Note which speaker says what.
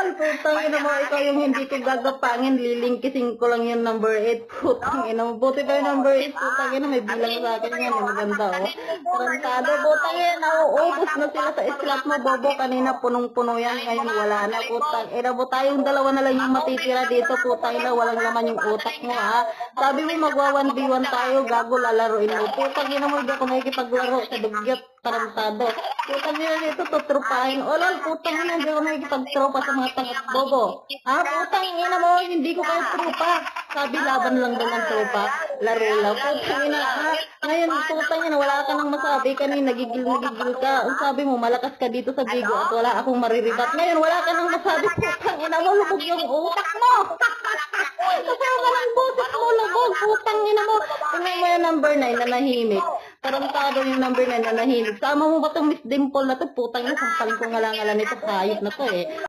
Speaker 1: Olol, putang ina mo, ikaw yung hindi ko gagapangin, lilingkisin ko lang yung number 8, putang ina mo. Buti pa yung number 8, putang ina, may bilang sa akin yan, maganda oh. Tarantado, putang ina, nauubos na sila sa slot mo, bobo. Kanina punong-puno yan, ngayon wala na, putang ina mo. Tayong dalawa na lang yung matitira dito, putang ina, walang laman yung utak mo ha. Sabi mo magwa 1v1 tayo, gago lalaruin mo. Putang ina mo, hindi ako makikipaglaro sa dugyot, tarantado. Putang ina dito, tutrupahin. Olol, putang ina, hindi ako makikipagtropa sa mga tangat bobo. Ha, putang ina mo, hindi ko kayo trupa. Sabi, laban lang daw ng tropa. Laro lang. Putang ina, ha? Ngayon, putang ina, wala ka nang masabi. Kanina, nagigil ka. Ang sabi mo, malakas ka dito sa bigo at wala akong mariribat. Ngayon, wala ka nang masabi. Putang ina mo, lubog yung utak mo. Kasi ka ng boses mo, lubog. Putang ina mo. Tingnan mo yung number 9 na nahimik. Tarantado yung number 9 na nahimik. Sama mo ba itong Miss Dimple na to? Putang ina, sampalin ko nga lang nito. Hayop na to eh.